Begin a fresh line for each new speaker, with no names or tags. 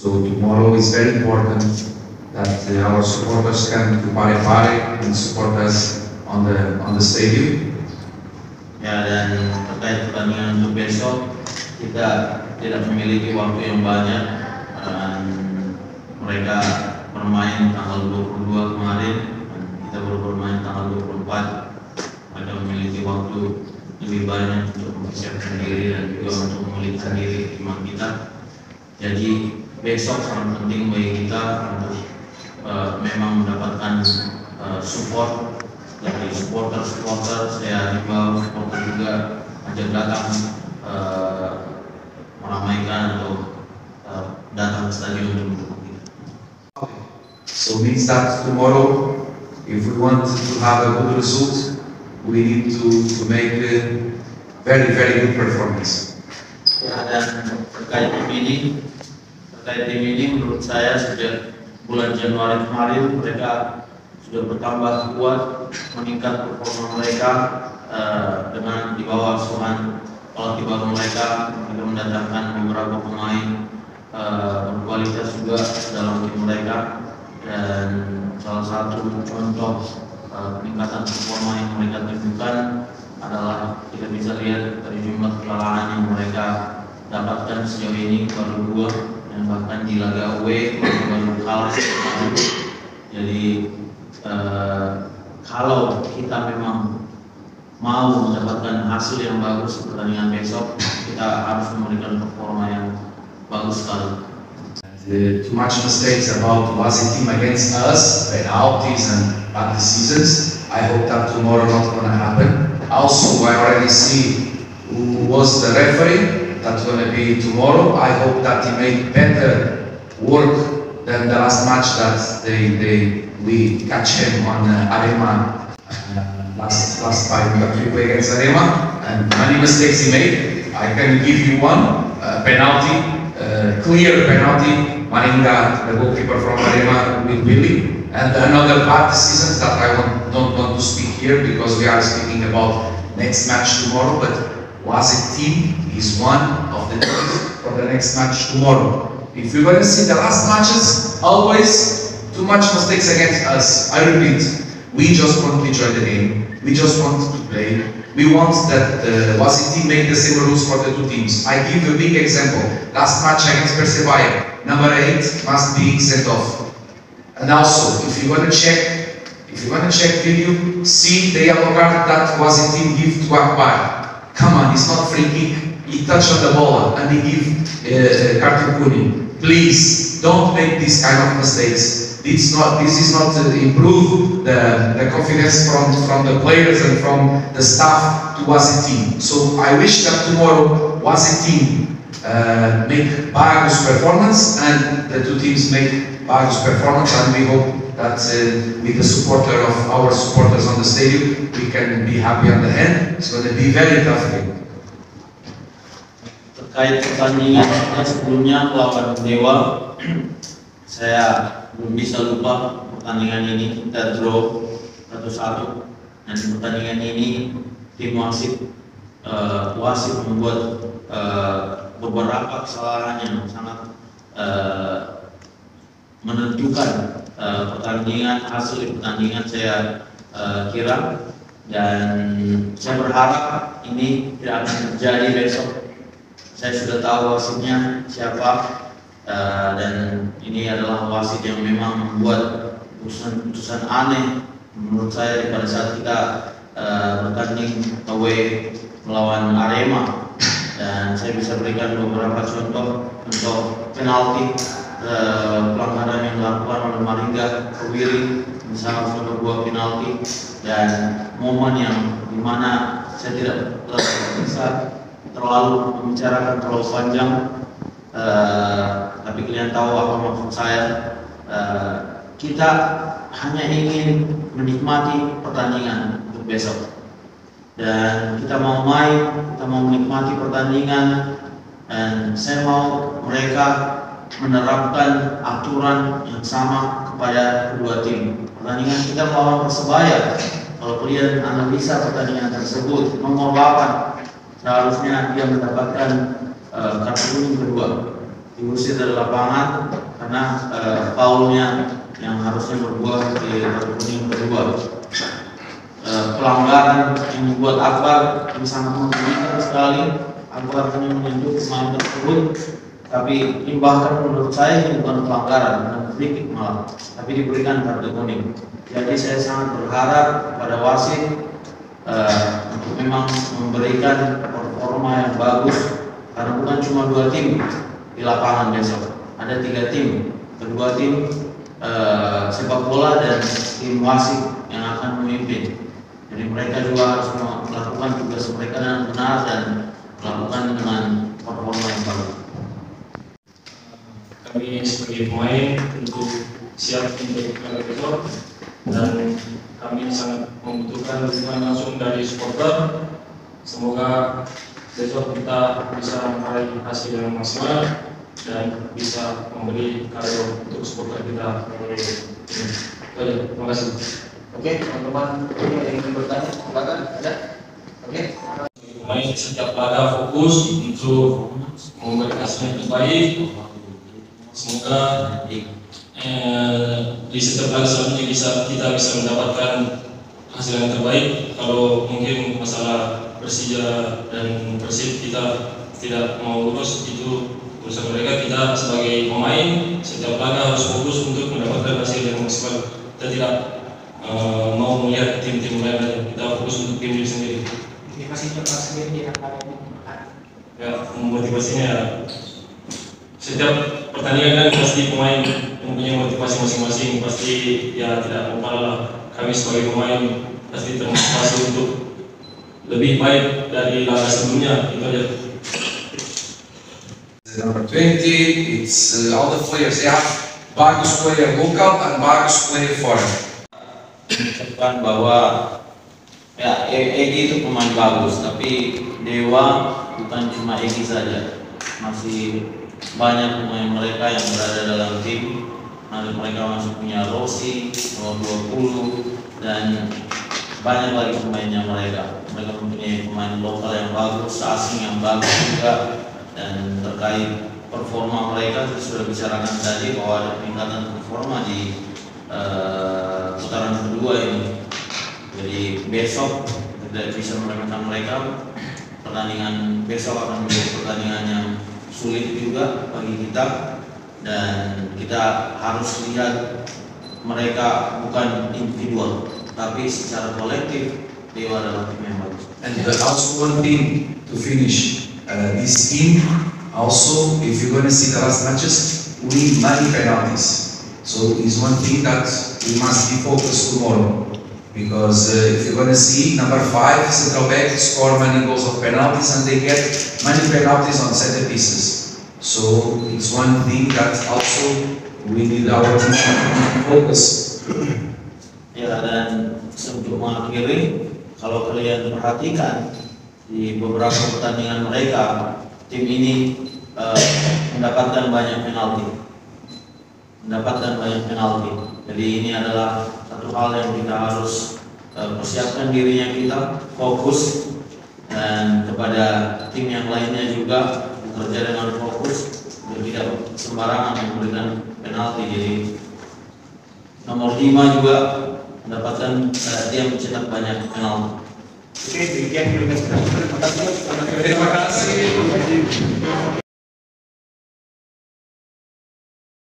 So tomorrow is very important that our supporters can to pare-pare and support us on the stadium.
Ya, dan terkait pertandingan untuk besok, kita tidak memiliki waktu yang banyak. Mereka bermain tanggal 22 kemarin, dan kita baru bermain tanggal 24. Mereka memiliki waktu lebih banyak untuk mempersiapkan diri dan juga untuk memulihkan diri iman kita. Jadi besok sangat penting bagi kita untuk memang mendapatkan support dari supporter. Saya himbau supporter juga ajak datang meramaikan atau datang ke stadion untuk mendukung kita.
So means that tomorrow, if we want to have a good result, we need to make a very good performance.
Ya, dan terkait tim ini menurut saya sejak bulan Januari kemarin mereka sudah bertambah kuat, meningkat performa mereka dengan di bawah asuhan pelatih baru mereka mendatangkan beberapa pemain berkualitas juga dalam tim mereka, dan salah satu contoh peningkatan performa yang mereka tunjukkan adalah kita bisa lihat dari jumlah kekalahan yang mereka dapatkan sejauh ini baru 2, dan bahkan di laga away baru kalah. Jadi kalau kita memang mau mendapatkan hasil yang bagus pertandingan besok, kita harus memberikan performa yang bagus sekali.
Too much mistakes about Wazi team against us, penalties and bad decisions. I hope that tomorrow not gonna happen. Also, I already see who was the referee that's gonna be tomorrow. I hope that he made better work than the last match that we catch him on Arema last time we played against Arema, and many mistakes he made. I can give you one penalty. Clear penalty, Maninga, the goalkeeper from Arema, with Willy, and another bad decisions that I don't want to speak here because we are speaking about next match tomorrow. But Wazi team is one of the teams for the next match tomorrow. If you're going to see the last matches, always too much mistakes against us. I repeat, we just want to enjoy the game. We just want to play. We want that the Wazi team make the same rules for the two teams. I give you a big example. Last match against Persebaya, number 8 must be sent off. And also, if you're gonna check video, see the yellow card that Wazi team give to Akbar. Come on, it's not free kick. He touched on the ball and he give card to Kuni. Please don't make these kind of mistakes. This is not to improve the confidence from the players and from the staff to Wazi team. So I wish that tomorrow Wazi team make bagus performance and the two teams make bagus performance, and we hope that with the supporter of our supporters on the stadium we can be happy on the end. It's going to be very tough game.
Terkait pertandingan sebelumnya melawan Dewa, saya belum bisa lupa pertandingan ini kita draw 1-1, dan di pertandingan ini tim wasit membuat beberapa kesalahan yang sangat menentukan hasil pertandingan saya kira, dan saya berharap ini tidak akan terjadi besok. Saya sudah tahu wasitnya siapa. Dan ini adalah wasit yang memang membuat keputusan aneh menurut saya pada saat kita bertanding away melawan Arema, dan saya bisa berikan beberapa contoh penalti, pelanggaran yang dilakukan oleh Maringga ke Willy, misalnya sebuah penalti, dan momen yang dimana saya tidak bisa terlalu membicarakan terlalu panjang. Tapi kalian tahu apa maksud saya. Kita hanya ingin menikmati pertandingan untuk besok, dan kita mau menikmati pertandingan, dan saya mau mereka menerapkan aturan yang sama kepada kedua tim. Pertandingan kita melawan Persebaya, kalau kalian analisa pertandingan tersebut, nomor 8 seharusnya dia mendapatkan kartu kuning kedua. diusir dari lapangan karena foulnya yang harusnya berbuah di kartu kuning kedua. Pelanggaran yang dibuat Akbar yang sangat merugikan sekali. Akbar hanya menunjuk pemain tersebut, tapi ini bahkan menurut saya ini bukan pelanggaran, bukan sedikit malah, tapi diberikan kartu kuning. Jadi saya sangat berharap pada wasit untuk memang memberikan performa yang bagus, karena bukan cuma 2 tim di lapangan besok, ada 3 tim, kedua tim sepak bola dan tim wasit yang akan memimpin. Jadi mereka juga harus melakukan tugas mereka dengan benar dan melakukan dengan performa yang bagus.
Kami sebagai pemain tentu siap untuk laga besok, dan kami sangat membutuhkan dukungan langsung dari supporter. Semoga besok kita bisa meraih hasil yang maksimal dan bisa memberi karya untuk supporter kita. Terima kasih.
Oke, teman-teman, ini ada yang ingin bertanya? Silakan, ada? Oke.
Pemain setiap laga fokus untuk memberikan hasil yang terbaik. Semoga di setiap laga selanjutnya kita bisa mendapatkan hasil yang terbaik. Kalau mungkin masalah Persija dan Persib kita tidak mau lulus, itu urusan mereka. Kita sebagai pemain setiap laga harus fokus untuk mendapatkan hasil yang maksimal. Kita tidak mau melihat tim-tim lain, kita fokus untuk tim diri sendiri.
Motivasinya pas sendiri
Ya, motivasinya setiap pertandingan kan pasti pemain mempunyai motivasi masing-masing, pasti ya tidak mau kalah. Kami sebagai pemain pasti termotivasi untuk lebih baik dari laga sebelumnya, itu aja.
Number 20, it's all the players. They have bagus player local and bagus player foreign.
Mengucapkan bahwa ya Egy itu pemain bagus, tapi Dewa bukan cuma Egy saja, masih banyak pemain mereka yang berada dalam tim. Nanti mereka masih punya Rossi, nomor 20, dan banyak lagi pemainnya mereka. Mereka mempunyai pemain lokal yang bagus, asing yang bagus juga. Dan terkait performa mereka, kita sudah bicarakan tadi bahwa ada peningkatan performa di putaran kedua ini. Jadi besok tidak bisa meremehkan mereka. Pertandingan besok akan menjadi pertandingan yang sulit juga bagi kita, dan kita harus lihat mereka bukan individual, tapi secara kolektif Dewa adalah tim yang bagus.
And also one thing to finish, this team also, if you're going to see the last matches, we need many penalties. So it's one thing that we must be focused tomorrow, because if you're going to see number 5 central back score many goals of penalties, and they get many penalties on set pieces. So it's one thing that also we need our team to focus.
Ya, dan untuk mengakhiri, kalau kalian perhatikan di beberapa pertandingan mereka, tim ini mendapatkan banyak penalti. Jadi ini adalah satu hal yang kita harus persiapkan dirinya, kita fokus, dan kepada tim yang lainnya juga bekerja dengan fokus, tidak sembarangan memberikan penalti. Jadi nomor 5 juga mendapatkan dia mencetak banyak penalti.
Oke, demikian. Terima kasih.
Terima kasih.